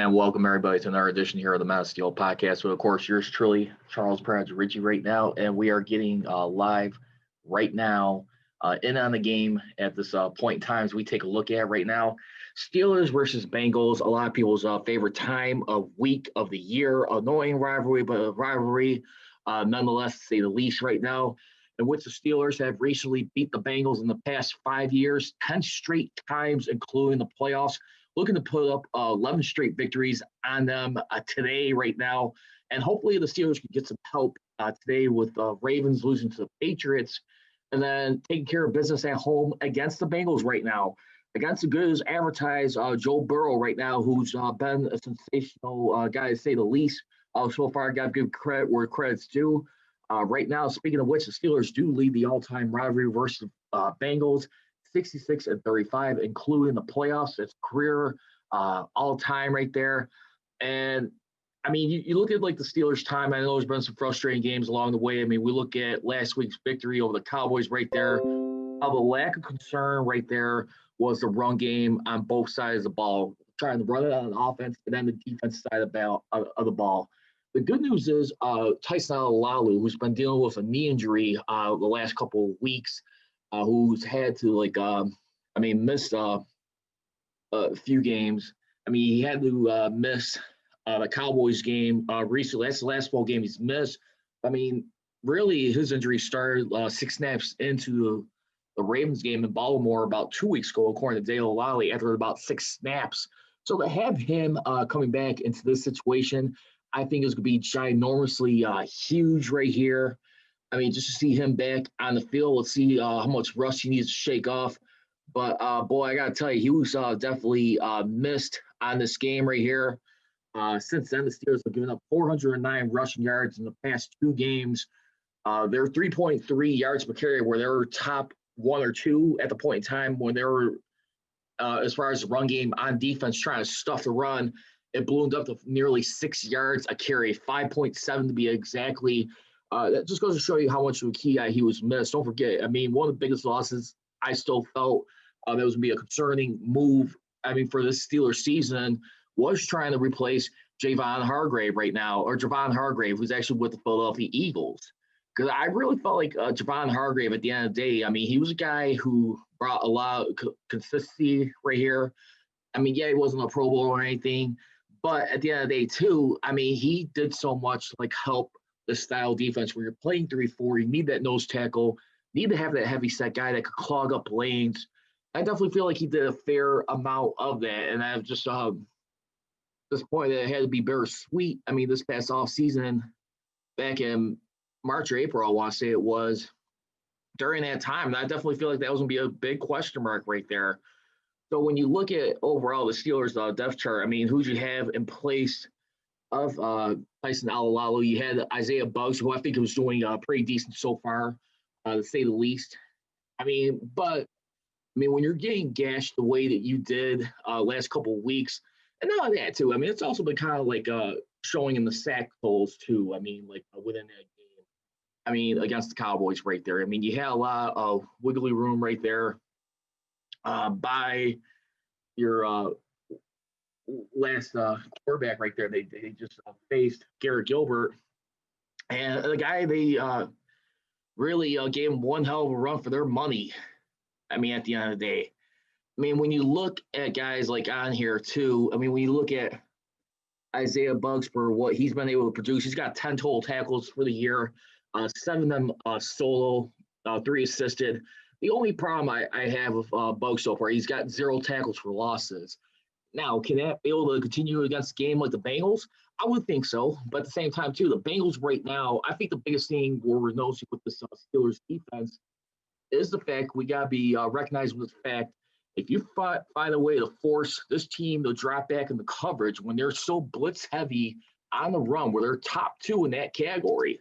And welcome everybody to another edition here of the Mass Steel Podcast. With, of course, yours truly, Charles Prodigy Richey right now, and we are getting live right now in on the game at this point in time as we take a look at right now. Steelers versus Bengals, a lot of people's favorite time of week of the year. Annoying rivalry, but a rivalry nonetheless, to say the least right now, in which the Steelers have recently beat the Bengals in the past 5 years, 10 straight times, including the playoffs. Looking to put up 11 straight victories on them today, right now. And hopefully the Steelers can get some help today with Ravens losing to the Patriots and then taking care of business at home against the Bengals right now. Against the good as advertised Joe Burrow right now, who's been a sensational guy to say the least. So far, I got to give credit where credit's due. Right now, speaking of which, the Steelers do lead the all-time rivalry versus Bengals. 66-35, including the playoffs. It's career all-time right there. And, I mean, you look at, like, the Steelers' time. I know there's been some frustrating games along the way. I mean, we look at last week's victory over the Cowboys right there. The lack of concern right there was the run game on both sides of the ball, trying to run it on offense and then the defense side of the ball. The good news is Dale Lolley, who's been dealing with a knee injury the last couple of weeks, who's had to miss a few games. I mean, he had to miss the Cowboys game recently. That's the last full game he's missed. I mean, really, his injury started 6 snaps into the Ravens game in Baltimore about 2 weeks ago, according to Dale Lolley, after about 6 snaps. So to have him coming back into this situation, I think is going to be ginormously huge right here. I mean, just to see him back on the field, let's see how much rust he needs to shake off. But, boy, I got to tell you, he was definitely missed on this game right here. Since then, the Steelers have given up 409 rushing yards in the past 2 games. They're 3.3 yards per carry, where they were top 1 or 2 at the point in time when they were, as far as the run game on defense, trying to stuff the run. It ballooned up to nearly 6 yards a carry, 5.7 to be exactly. That just goes to show you how much of a key guy he was missed. Don't forget, I mean, one of the biggest losses I still felt that was going to be a concerning move, I mean, for this Steelers season was trying to replace Javon Hargrave right now, or Javon Hargrave, who's actually with the Philadelphia Eagles. Because I really felt like Javon Hargrave at the end of the day, I mean, he was a guy who brought a lot of consistency right here. I mean, yeah, he wasn't a Pro Bowl or anything, but at the end of the day, too, I mean, he did so much to, like, help the style defense where you're playing 3-4, you need that nose tackle, need to have that heavy set guy that could clog up lanes. I definitely feel like he did a fair amount of that, and I've just disappointed that it had to be bittersweet. I mean, this past off season, back in March or April, I want to say it was, during that time, and I definitely feel like that was going to be a big question mark right there. So when you look at overall the Steelers' depth chart, I mean, who do you have in place of Tyson Alualu? You had Isaiah Buggs, who I think was doing pretty decent so far, to say the least. I mean, when you're getting gashed the way that you did last couple of weeks, and not only that too, I mean, it's also been kind of like showing in the sack totals too. I mean, like within that game, I mean, against the Cowboys right there. I mean, you had a lot of wiggly room right there by your last quarterback right there. They just faced Garrett Gilbert, and the guy they really gave him one hell of a run for their money. I mean, at the end of the day, I mean, when you look at guys like on here too, I mean, when you look at Isaiah Buggs for what he's been able to produce, he's got 10 total tackles for the year, 7 of them solo, 3 assisted. The only problem I have with Buggs so far, he's got 0 tackles for losses. Now, can that be able to continue against a game like the Bengals? I would think so. But at the same time, too, the Bengals right now, I think the biggest thing we're noticing with this Steelers defense is the fact we got to be recognized with the fact if you find a way to force this team to drop back in the coverage when they're so blitz heavy on the run, where they're top 2 in that category.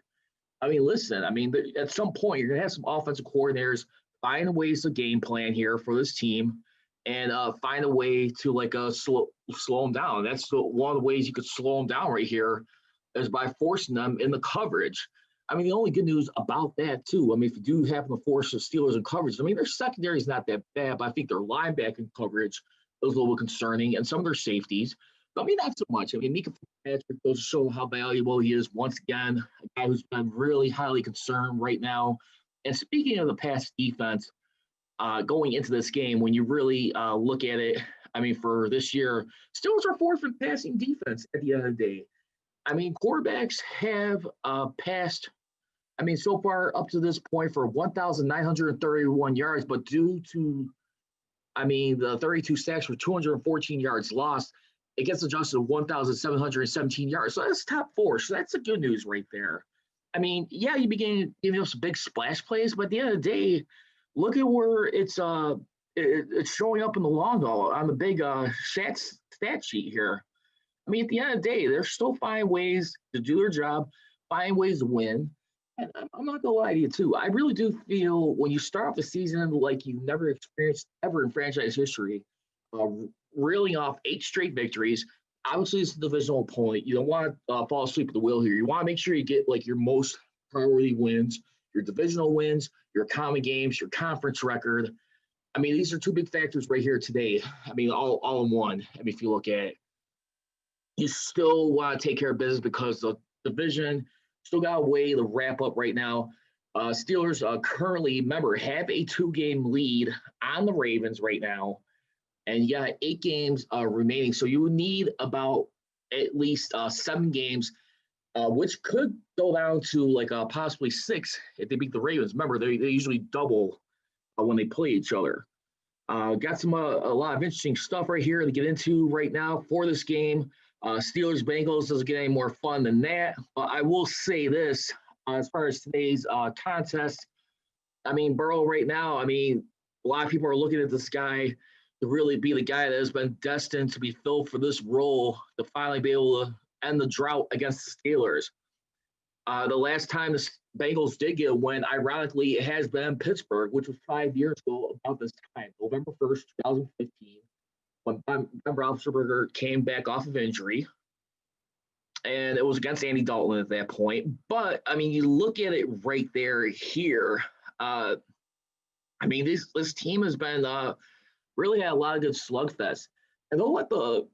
I mean, listen, I mean, at some point, you're going to have some offensive coordinators find ways to game plan here for this team and find a way to, like, slow them down. That's one of the ways you could slow them down right here is by forcing them in the coverage. I mean, the only good news about that, too, I mean, if you do happen to force the Steelers in coverage, I mean, their secondary is not that bad, but I think their linebacking coverage is a little concerning, and some of their safeties. I mean, not so much. I mean, Mika Fitzpatrick goes to show how valuable he is once again, a guy who's been really highly concerned right now. And speaking of the pass defense, going into this game, when you really look at it, I mean, for this year, Steelers are fourth in passing defense at the end of the day. I mean, quarterbacks have passed, I mean, so far up to this point for 1,931 yards, but due to, I mean, the 32 sacks for 214 yards lost, it gets adjusted to 1,717 yards. So that's top four. So that's the good news right there. I mean, yeah, you begin giving us some big splash plays, but at the end of the day, look at where it's showing up in the long haul on the big stat sheet here. I mean, at the end of the day, they're still finding ways to do their job, find ways to win. And I'm not gonna lie to you too. I really do feel when you start off the season like you've never experienced ever in franchise history, uh, reeling off 8 straight victories. Obviously, it's a divisional opponent. You don't want to fall asleep at the wheel here. You want to make sure you get like your most priority wins, your divisional wins, your common games, your conference record. I mean, these are two big factors right here today. I mean, all in one. I mean, if you look at it, you still want to take care of business because the division still got a way to wrap up right now. Steelers currently, remember, have a 2-game lead on the Ravens right now, and you got 8 games remaining. So you need about at least 7 games, which could go down to like possibly 6 if they beat the Ravens. Remember, they usually double when they play each other. Got some a lot of interesting stuff right here to get into right now for this game. Steelers Bengals doesn't get any more fun than that. But I will say this as far as today's contest. I mean, Burrow right now. I mean, a lot of people are looking at this guy to really be the guy that has been destined to be filled for this role to finally be able to end the drought against the Steelers. The last time the Bengals did get a win, ironically, it has been Pittsburgh, which was 5 years ago about this time, November 1st, 2015, when Ben Roethlisberger came back off of injury. And it was against Andy Dalton at that point. But, I mean, you look at it right there here. I mean, this team has been really had a lot of good slugfests. And don't let the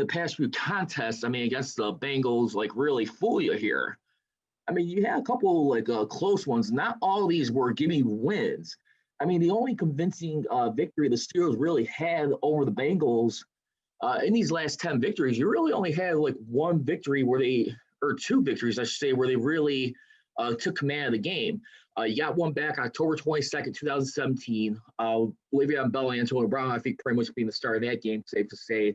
past few contests, I mean, against the Bengals, like, really fool you here. I mean, you had a couple like close ones. Not all of these were giving wins. I mean, the only convincing victory the Steelers really had over the Bengals in these last 10 victories, you really only had like one victory or 2 victories, I should say, where they really took command of the game. You got one back October 22nd, 2017. Le'Veon Bell and Antonio Brown, I think, pretty much being the start of that game, safe to say,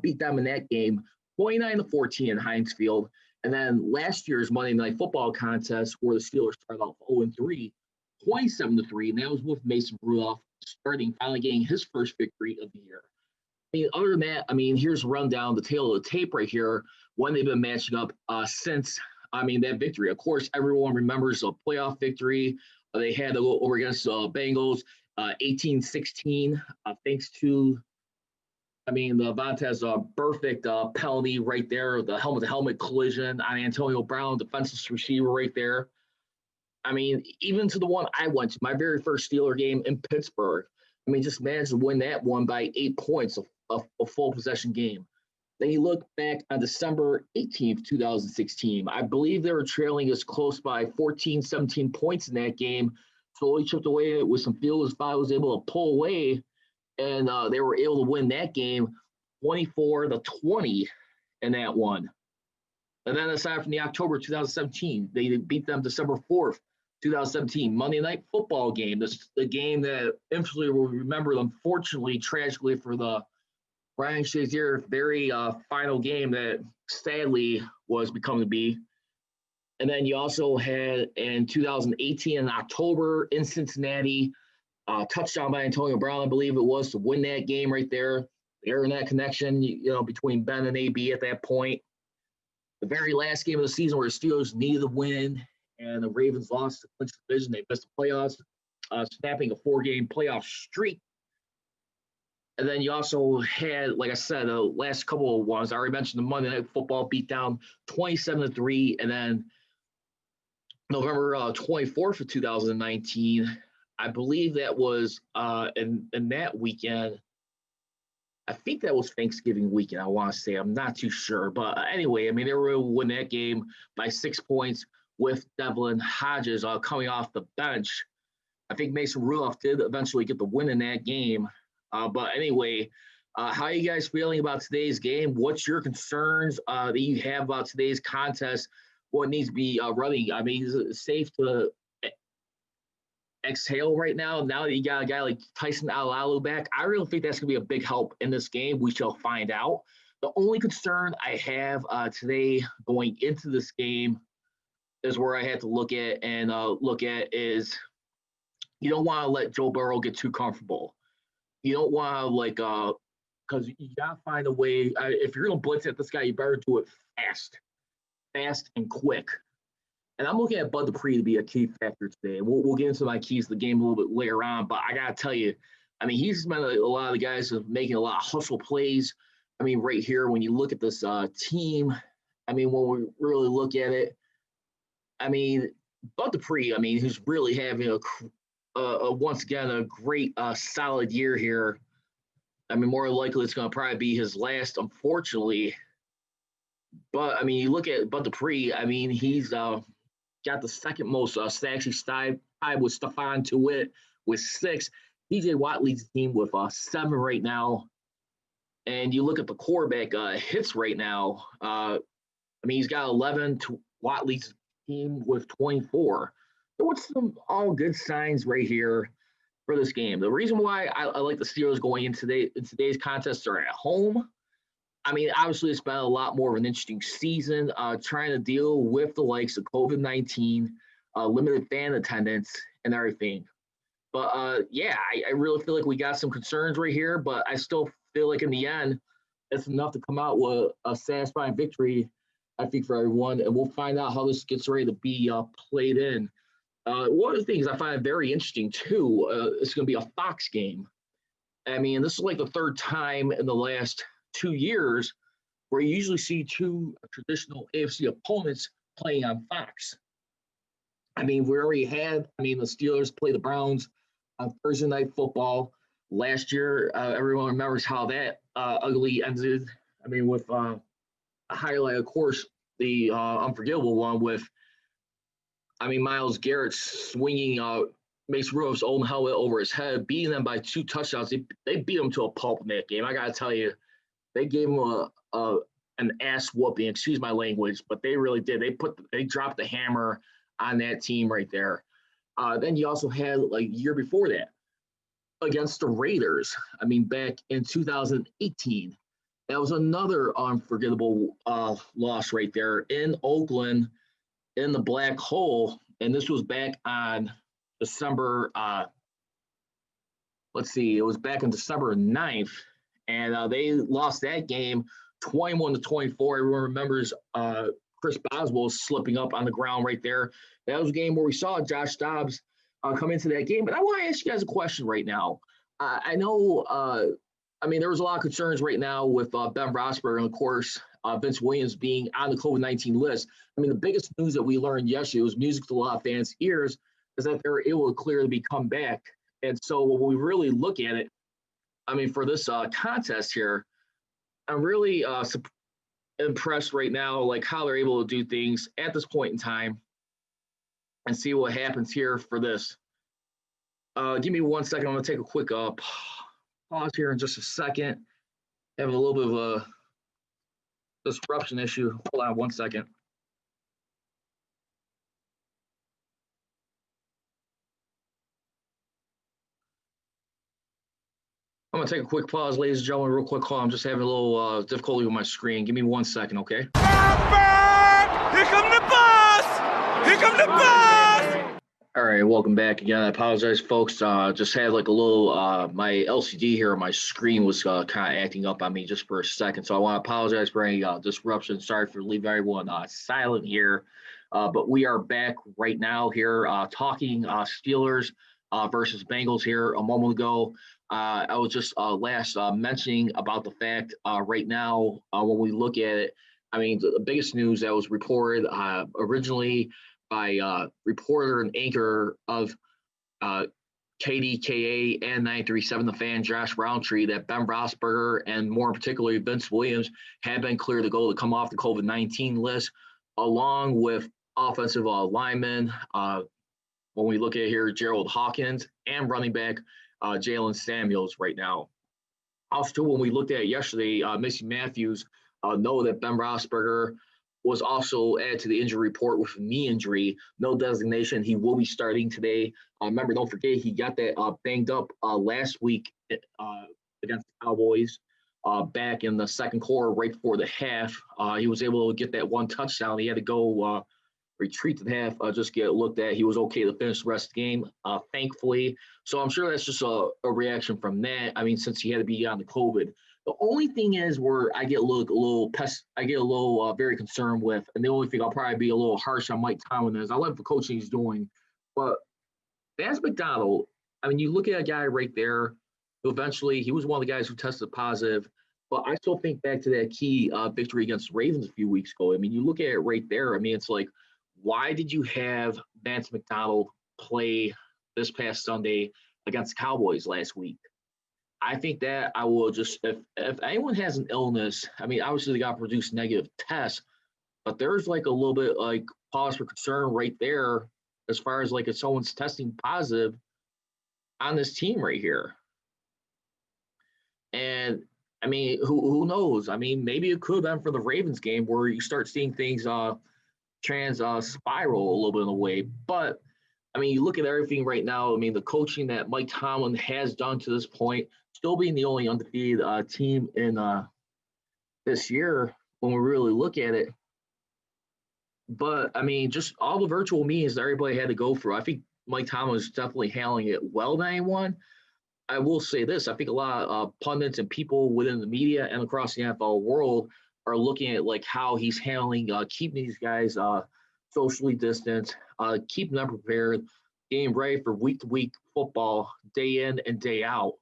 beat them in that game, 29-14 in Heinz Field. And then last year's Monday Night Football contest, where the Steelers started off 0-3, 27-3, and that was with Mason Rudolph finally getting his first victory of the year. I mean, other than that, I mean, here's a rundown, the tail of the tape right here, when they've been matching up since, that victory. Of course, everyone remembers a playoff victory they had to go over against Bengals, 18-16, thanks to the Vontaze perfect penalty right there, the helmet-to-helmet collision on Antonio Brown, defenseless receiver right there. I mean, even to the one I went to, my very first Steeler game in Pittsburgh. I mean, just managed to win that one by 8 points, a full possession game. Then you look back on December 18th, 2016. I believe they were trailing us close by 14, 17 points in that game. Slowly chipped away with some field goals. I was able to pull away, and they were able to win that game 24-20 in that one. And then aside from the October 2017, they beat them December 4th, 2017, Monday Night Football game. This the game that infamously will remember, unfortunately, tragically for the Ryan Shazier very final game that sadly was becoming to be. And then you also had in 2018 in October in Cincinnati, touchdown by Antonio Brown, I believe it was, to win that game right there. The internet connection, between Ben and AB at that point. The very last game of the season where the Steelers needed a win and the Ravens lost to clinch the division. They missed the playoffs, snapping a 4-game playoff streak. And then you also had, like I said, the last couple of ones. I already mentioned the Monday Night Football beatdown, 27-3, and then November 24th of 2019. I believe that was in that weekend. I think that was Thanksgiving weekend. I want to say I'm not too sure, but anyway, I mean they were able to win that game by 6 points with Devlin Hodges coming off the bench. I think Mason Rudolph did eventually get the win in that game. But anyway, how are you guys feeling about today's game? What's your concerns that you have about today's contest? What needs to be running? I mean, is it safe to exhale right now? Now that you got a guy like Tyson Alalu back, I really think that's going to be a big help in this game. We shall find out. The only concern I have today going into this game is where I had to look at is you don't want to let Joe Burrow get too comfortable. You don't want to because you got to find a way. If you're going to blitz at this guy, you better do it fast and quick. And I'm looking at Bud Dupree to be a key factor today. We'll get into my keys to the game a little bit later on, but I got to tell you, I mean, he's been a lot of the guys making a lot of hustle plays. I mean, right here, when you look at this team, I mean, when we really look at it, I mean, Bud Dupree, I mean, who's really having once again a great solid year here. I mean, more likely it's going to probably be his last, unfortunately. But I mean, you look at Bud Dupree. I mean, he's got the second most sacks. He's tied with Stephon Tuitt with 6. DJ Watt leads the team with 7 right now. And you look at the quarterback hits right now. I mean, he's got 11. Watt leads the team with 24. So what's some all good signs right here for this game? The reason why I like the Steelers going in today's contest are at home. I mean, obviously, it's been a lot more of an interesting season trying to deal with the likes of COVID-19, limited fan attendance, and everything. But, yeah, I really feel like we got some concerns right here, but I still feel like in the end, it's enough to come out with a satisfying victory, I think, for everyone. And we'll find out how this gets ready to be played in. One of the things I find very interesting, too, it's going to be a Fox game. I mean, this is like the third time in the last 2 years where you usually see 2 traditional AFC opponents playing on Fox. I mean, we already had, the Steelers play the Browns on Thursday Night Football. Last year, everyone remembers how that ugly ended. I mean, with a highlight, of course, the unforgivable one with, Myles Garrett swinging Mason Rudolph's own helmet over his head, beating them by 2 touchdowns. They beat him to a pulp in that game. I got to tell you, they gave him an ass whooping, excuse my language, but they really did. They dropped the hammer on that team right there. Then you also had like a year before that against the Raiders. Back in 2018, that was another unforgettable loss right there in Oakland in the black hole. And this was back on December, it was back on December 9th. And they lost that game 21-24. Everyone remembers Chris Boswell slipping up on the ground right there. That was a game where we saw Josh Dobbs come into that game. But I want to ask you guys a question right now. I know, there was a lot of concerns right now with Ben Roethlisberger and, of course, Vince Williams being on the COVID-19 list. The biggest news that we learned yesterday was music to a lot of fans' ears is that they're able to clearly come back. And so when we really look at it, for this contest here, I'm really impressed right now, like how they're able to do things at this point in time and see what happens here for this. Give me 1 second. I'm going to take a quick pause here in just a second. Having a little bit of a disruption issue. Hold on 1 second. I'm going to take a quick pause, ladies and gentlemen, real quick call. I'm just having a little difficulty with my screen. Give me 1 second, okay? Here come the bus! Here come the bus! All right, welcome back again. I apologize, folks. Just had like a little, my LCD here on my screen was kind of acting up on me just for a second. So I want to apologize for any disruption. Sorry for leaving everyone silent here. But we are back right now here talking Steelers versus Bengals here a moment ago. I was just last mentioning about the fact right now when we look at it, the biggest news that was reported originally by reporter and anchor of KDKA and 937 The Fan, Josh Roundtree, that Ben Roethlisberger and more particularly Vince Williams have been clear to go to come off the COVID-19 list, along with offensive linemen. When we look at here, Gerald Hawkins and running back Jalen Samuels right now. Also, when we looked at it yesterday, Missy Matthews know that Ben Roethlisberger was also added to the injury report with a knee injury, no designation. He will be starting today. Remember, don't forget, he got that banged up last week against the Cowboys back in the second quarter, right before the half. He was able to get that one touchdown. He had to go retreat to the half, just get looked at. He was okay to finish the rest of the game, thankfully. So I'm sure that's just a reaction from that. I mean, since he had to be on the COVID. The only thing is where I get a little very concerned with, and the only thing I'll probably be a little harsh on Mike Tomlin is I love the coaching he's doing, but Vance McDonald, I mean, you look at a guy right there who eventually he was one of the guys who tested positive, but I still think back to that key victory against the Ravens a few weeks ago. I mean, you look at it right there. I mean, it's like, why did you have Vance McDonald play this past Sunday against the Cowboys last week? I think that I will just, if anyone has an illness, I mean, obviously they got to produce negative tests, but there's like a little bit like pause for concern right there as far as like if someone's testing positive on this team right here. And I mean, who knows? I mean, maybe it could have been for the Ravens game where you start seeing things spiral a little bit in a way. But I mean, you look at everything right now. I mean, the coaching that Mike Tomlin has done to this point, still being the only undefeated team in this year when we really look at it. But, I mean, just all the virtual meetings that everybody had to go through, I think Mike Tomlin is definitely handling it well than anyone. I will say this. I think a lot of pundits and people within the media and across the NFL world are looking at, like, how he's handling keeping these guys socially distanced, keeping them prepared, getting ready for week-to-week football, day in and day out.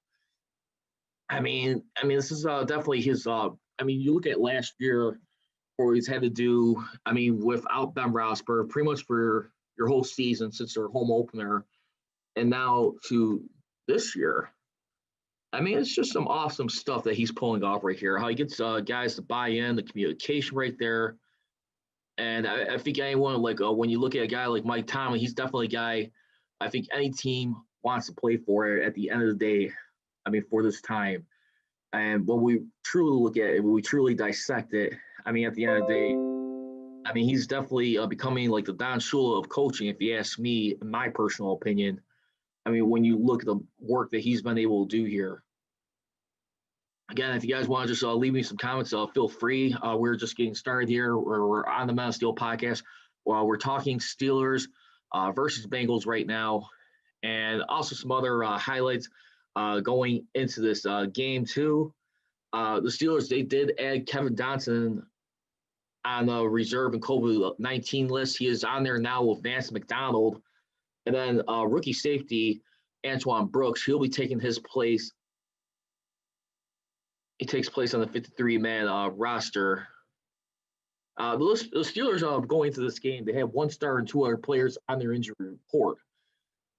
I mean, this is definitely his. I mean, you look at last year, where he's had to do. I mean, without Ben Roethlisberger, pretty much for your whole season since their home opener, and now to this year. I mean, it's just some awesome stuff that he's pulling off right here. How he gets guys to buy in, the communication right there. And I think anyone, like when you look at a guy like Mike Tomlin, he's definitely a guy I think any team wants to play for at the end of the day. I mean, for this time. And when we truly look at it, when we truly dissect it, I mean, at the end of the day, I mean, he's definitely becoming like the Don Shula of coaching, if you ask me, in my personal opinion. I mean, when you look at the work that he's been able to do here. Again, if you guys want to just leave me some comments, feel free. We're just getting started here. We're on the Man of Steel podcast. We're talking Steelers versus Bengals right now, and also some other highlights going into this game too. The Steelers, they did add Kevin Johnson on the reserve and COVID-19 list. He is on there now with Vance McDonald. And then rookie safety, Antoine Brooks, he'll be taking his place. He takes place on the 53-man roster. The Steelers going into this game, they have 1 star and 2 other players on their injury report.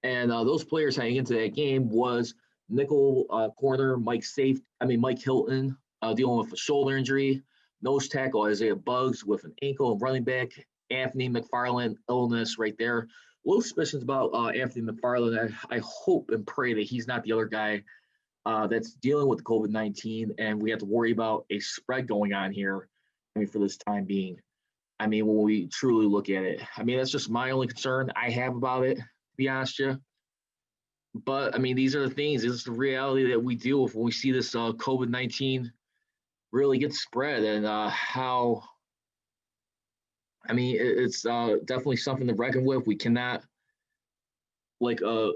And those players heading into that game was nickel corner Mike Hilton dealing with a shoulder injury, nose tackle Isaiah Buggs with an ankle, and running back Anthony McFarland illness right there. Little suspicions about Anthony McFarland. I hope and pray that he's not the other guy that's dealing with the COVID-19, and we have to worry about a spread going on here. I mean, for this time being. I mean, when we truly look at it, I mean, that's just my only concern I have about it, to be honest with you. But I mean, these are the things. This is the reality that we deal with when we see this COVID-19 really get spread, and how. I mean, it's definitely something to reckon with. We cannot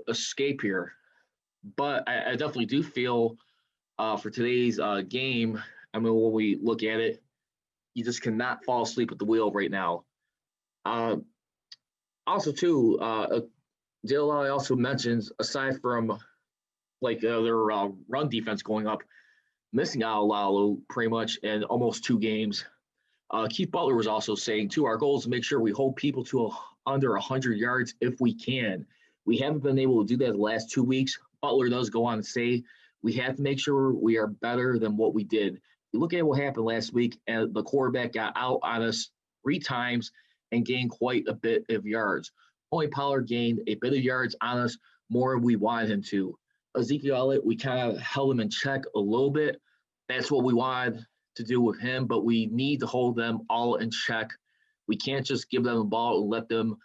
escape here. But I definitely do feel for today's game, I mean, when we look at it, you just cannot fall asleep at the wheel right now. Also, too, Dale Lolley also mentions, aside from their run defense going up, missing out Lalo pretty much in almost 2 games. Keith Butler was also saying, too, our goal is to make sure we hold people to under 100 yards if we can. We haven't been able to do that the last 2 weeks. Butler does go on to say we have to make sure we are better than what we did. You look at what happened last week, and the quarterback got out on us 3 times and gained quite a bit of yards. Only Pollard gained a bit of yards on us, more than we wanted him to. Ezekiel Elliott, we kind of held him in check a little bit. That's what we wanted to do with him, but we need to hold them all in check. We can't just give them the ball and let them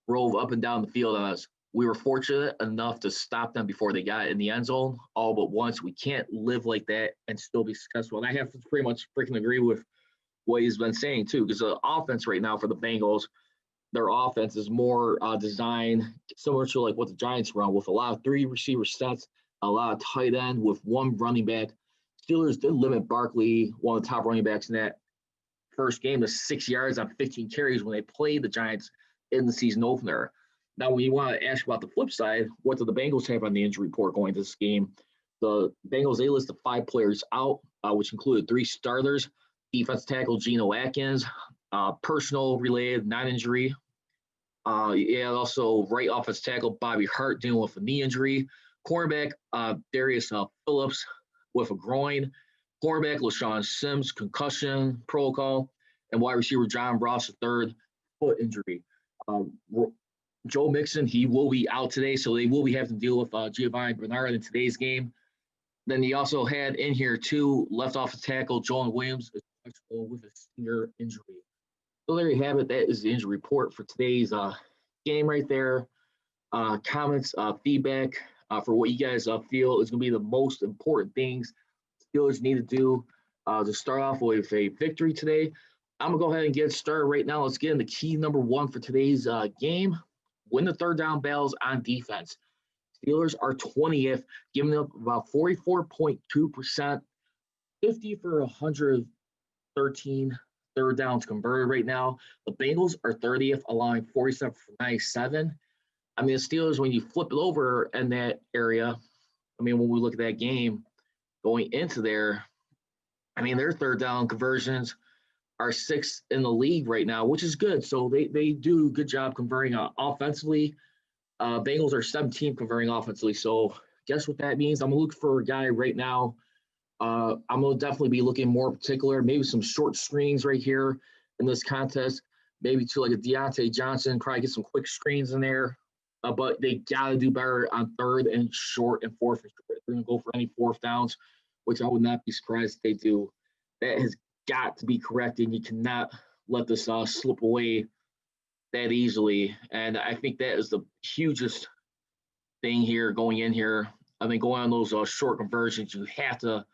rove up and down the field on us. We were fortunate enough to stop them before they got in the end zone all but once. We can't live like that and still be successful. And I have to pretty much freaking agree with what he's been saying too, because the offense right now for the Bengals, their offense is more designed similar to like what the Giants run, with a lot of 3 receiver sets, a lot of tight end with 1 running back. Steelers did limit Barkley, one of the top running backs in that first game, to 6 yards on 15 carries when they played the Giants in the season opener. Now, when you want to ask about the flip side, what do the Bengals have on the injury report going to this game? The Bengals, they listed 5 players out, which included 3 starters, defense tackle Geno Atkins, personal related, non-injury. Also right offensive tackle Bobby Hart dealing with a knee injury. Cornerback Darius Phillips with a groin. Cornerback LaShawn Sims, concussion protocol. And wide receiver John Ross III, foot injury. Joe Mixon, he will be out today, so they will be having to deal with Giovanni Bernard in today's game. Then he also had in here too left off the tackle Joel Williams with a finger injury. So there you have it. That is the injury report for today's game right there. Comments, feedback for what you guys feel is going to be the most important things Steelers need to do to start off with a victory today. I'm going to go ahead and get started right now. Let's get into key number 1 for today's game. Win the third down battles on defense. Steelers are 20th, giving up about 44.2%, 50 for 113 third downs converted right now. The Bengals are 30th, allowing 47 for 97. I mean, the Steelers, when you flip it over in that area, I mean, when we look at that game going into there, I mean, their third down conversions are 6th in the league right now, which is good. So they do a good job converting offensively. Bengals are 17th converting offensively. So guess what that means? I'm going to look for a guy right now. I'm going to definitely be looking more particular, maybe some short screens right here in this contest, maybe to like a Deontay Johnson, probably get some quick screens in there. But they got to do better on 3rd and short and 4th. They're going to go for any 4th downs, which I would not be surprised if they do. That has got to be corrected. You cannot let this slip away that easily. And I think that is the hugest thing here going in here. I mean, going on those short conversions, you have to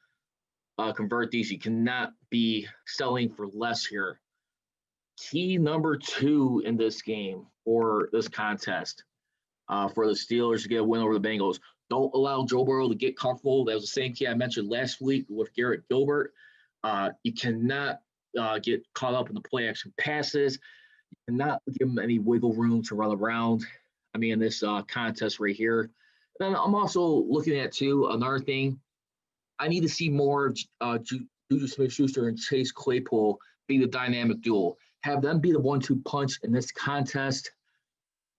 convert these. You cannot be selling for less here. Key number 2 in this game or this contest for the Steelers to get a win over the Bengals. Don't allow Joe Burrow to get comfortable. That was the same key I mentioned last week with Garrett Gilbert. You cannot get caught up in the play action passes. You cannot give them any wiggle room to run around. I mean, in this contest right here. Then I'm also looking at, too, another thing. I need to see more Juju Smith-Schuster and Chase Claypool be the dynamic duel. Have them be the 1-2 punch in this contest.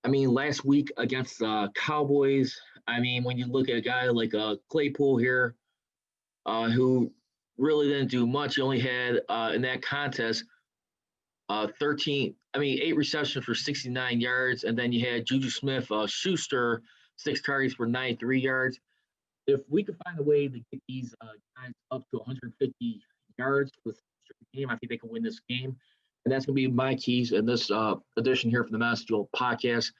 I mean, last week against the Cowboys, I mean, when you look at a guy like Claypool here, who really didn't do much. He only had, in that contest, 8 receptions for 69 yards. And then you had Juju Smith-Schuster, 6 targets for 93 yards. If we could find a way to get these guys up to 150 yards for the game, I think they can win this game. And that's going to be my keys in this edition here for the Master Duel podcast. I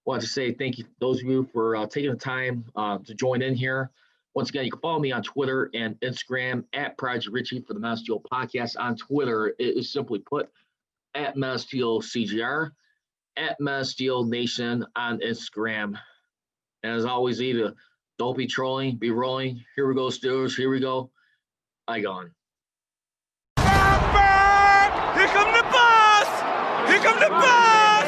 want to say thank you to those of you for taking the time to join in here. Once again, you can follow me on Twitter and Instagram at Prodigy Richey for the Master Duel podcast. On Twitter, it is simply put at Master Duel CGR, at Master Duel Nation on Instagram. And as always, either don't be trolling, be rolling. Here we go, Steelers. Here we go. I gone. Here come the bus! Here come the bus!